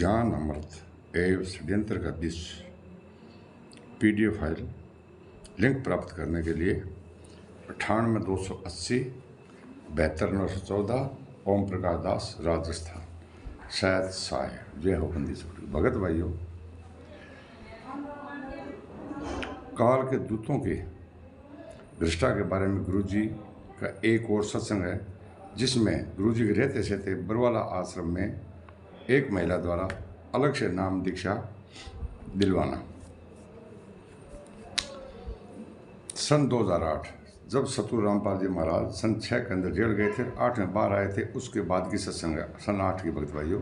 ज्ञान अमृत एवं षड्यंत्र का विष PDF फाइल लिंक प्राप्त करने के लिए 98 280 72 914 ओम प्रकाश दास राजस्थान शायद साय जय हो बंदी छोटी भगत भाइयों। काल के दूतों के दृष्टा के बारे में गुरु जी का एक और सत्संग है, जिसमें गुरु जी के रहते सहते बरवाला आश्रम में एक महिला द्वारा अलग से नाम दीक्षा दिलवाना। सन 2008 जब सतगुरु रामपाल जी महाराज सन 6 के अंदर जेल गए थे, 8 में बाहर आए थे, उसके बाद की सत्संग है सन 8 की भक्त भाइयों।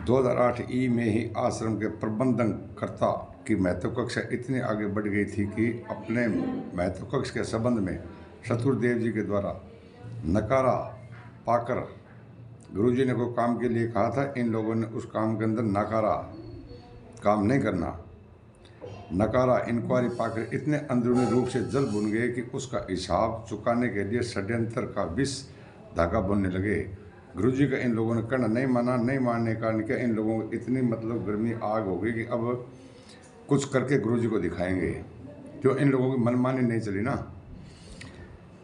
2008 ई में ही आश्रम के प्रबंधन कर्ता की महत्वाकांक्षा इतनी आगे बढ़ गई थी कि अपने महत्वाकांक्षा के संबंध में सतगुरुदेव जी के द्वारा नकारा पाकर गुरुजी ने कोई काम के लिए कहा था, इन लोगों ने उस काम के अंदर नकारा काम नहीं करना, नकारा इंक्वायरी पाकर इतने अंदरूनी रूप से जल बुन गए कि उसका हिसाब चुकाने के लिए षड्यंत्र का विष धागा बुनने लगे। गुरुजी का इन लोगों ने कहना नहीं माना, नहीं मानने के कारण क्या इन लोगों को इतनी गर्मी आग हो गई कि अब कुछ करके गुरुजी को दिखाएंगे। जो इन लोगों की मनमानी नहीं चली ना,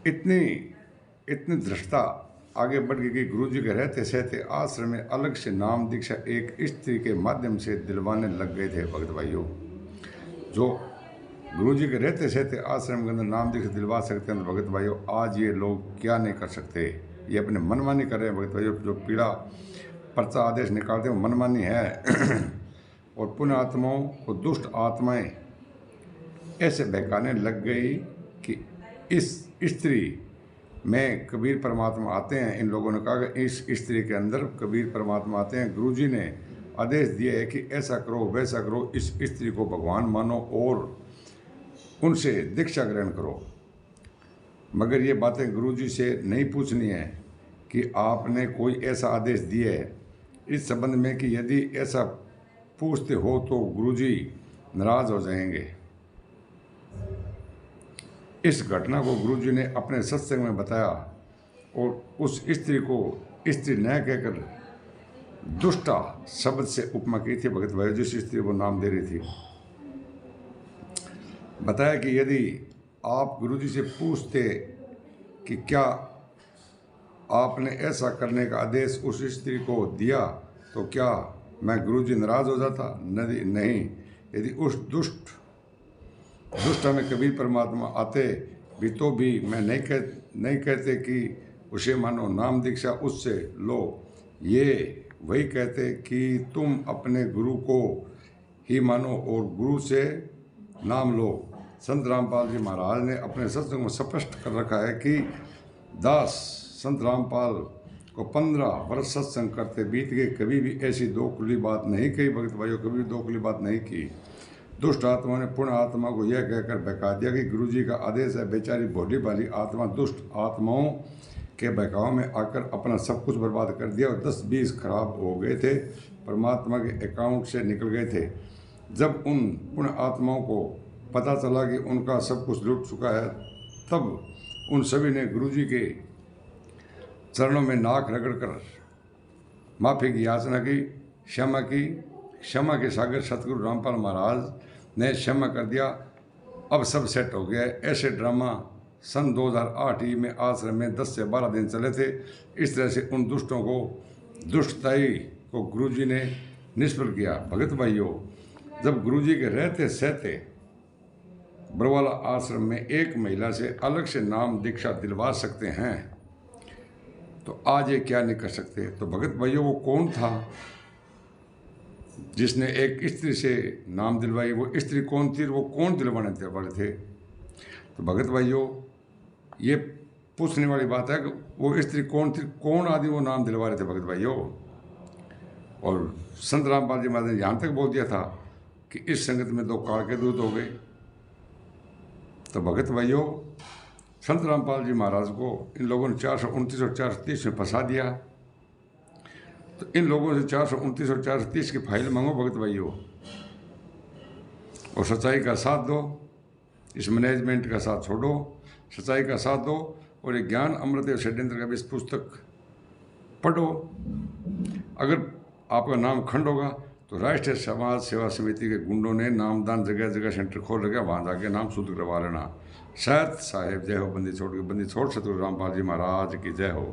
इतनी दृष्टता आगे बढ़ गई कि गुरुजी के रहते सहते आश्रम में अलग से नाम दीक्षा एक स्त्री के माध्यम से दिलवाने लग गए थे भक्त भाइयों। जो गुरुजी के रहते सहते आश्रम के अंदर नाम दीक्षा दिलवा सकते हैं भक्त भाइयों, आज ये लोग क्या नहीं कर सकते, ये अपने मनमानी कर रहे हैं भक्त भाइयों। जो पीड़ा पर्चा आदेश निकालते हैं वो मनमानी है और पुण्य आत्माओं को दुष्ट आत्माएं ऐसे बहकाने लग गई कि इस स्त्री में कबीर परमात्मा आते हैं। इन लोगों ने कहा कि इस स्त्री के अंदर कबीर परमात्मा आते हैं। गुरुजी ने आदेश दिए है कि ऐसा करो वैसा करो, इस स्त्री को भगवान मानो और उनसे दीक्षा ग्रहण करो। मगर ये बातें गुरुजी से नहीं पूछनी है कि आपने कोई ऐसा आदेश दिया है इस संबंध में कि यदि ऐसा पूछते हो तो गुरुजी नाराज हो जाएंगे। इस घटना को गुरुजी ने अपने सत्संग में बताया और उस स्त्री को स्त्री न कहकर दुष्टा शब्द से उपमा की थी भगत भाई, जिस स्त्री को नाम दे रही थी। बताया कि यदि आप गुरुजी से पूछते कि क्या आपने ऐसा करने का आदेश उस स्त्री को दिया तो क्या मैं गुरुजी नाराज हो जाता? नहीं। यदि उस दुष्ट में कबीर परमात्मा आते भी तो भी मैं नहीं कहते कि उसे मानो नाम दीक्षा उससे लो, ये वही कहते कि तुम अपने गुरु को ही मानो और गुरु से नाम लो। संत रामपाल जी महाराज ने अपने सत्संग में स्पष्ट कर रखा है कि दास संत रामपाल को 15 वर्ष सत्संग करते बीत गए, कभी भी ऐसी दो खुली बात नहीं कही भक्त भाइयों, कभी भी दो खुली बात नहीं की। दुष्ट आत्मा ने पूर्ण आत्मा को यह कहकर बहका दिया कि गुरुजी का आदेश है, बेचारी भोली भाली आत्मा दुष्ट आत्माओं के बहकाव में आकर अपना सब कुछ बर्बाद कर दिया और 10-20 खराब हो गए थे, परमात्मा के अकाउंट से निकल गए थे। जब उन पुण्य आत्माओं को पता चला कि उनका सब कुछ लुट चुका है, तब उन सभी ने गुरुजी के चरणों में नाक रगड़कर माफ़ी की याचना की, क्षमा के सागर सतगुरु रामपाल महाराज ने क्षमा कर दिया। अब सब सेट हो गया है। ऐसे ड्रामा सन 2008 में आश्रम में 10 से 12 दिन चले थे। इस तरह से उन दुष्टताई को गुरुजी ने निष्फल किया। भगत भाइयों, जब गुरुजी के रहते सहते बरवाला आश्रम में एक महिला से अलग से नाम दीक्षा दिलवा सकते हैं तो आज ये क्या नहीं कर सकते? तो भगत भाइयों, वो कौन था जिसने एक स्त्री से नाम दिलवाई? वो स्त्री कौन थी? वो कौन दिलवाने वाले थे? तो भगत भाइयों, ये पूछने वाली बात है कि वो स्त्री कौन थी, कौन आदमी वो नाम दिलवा रहे थे भगत भाइयों। और संत रामपाल जी महाराज ने यहाँ तक बोल दिया था कि इस संगत में 2 काल के दूत हो गए। तो भगत भाइयों, संत रामपाल जी महाराज को इन लोगों ने 429 और 430 में फंसा दिया। तो इन लोगों से 429 और 430 की फाइल मांगो भगत भाइयों और सच्चाई का साथ दो, इस मैनेजमेंट का साथ छोड़ो, सच्चाई का साथ दो और ये ज्ञान अमृत षड्यंत्र का भी इस पुस्तक पढ़ो। अगर आपका नाम खंड होगा तो राष्ट्रीय समाज सेवा समिति के गुंडों ने नामदान जगह जगह सेंटर खोल रखे, वहाँ जाके नाम शुद्ध करवा लेना। शायद साहेब जय हो, बंदी छोड़ के बंदी छोड़, सतगुरु रामपाल जी महाराज की जय हो।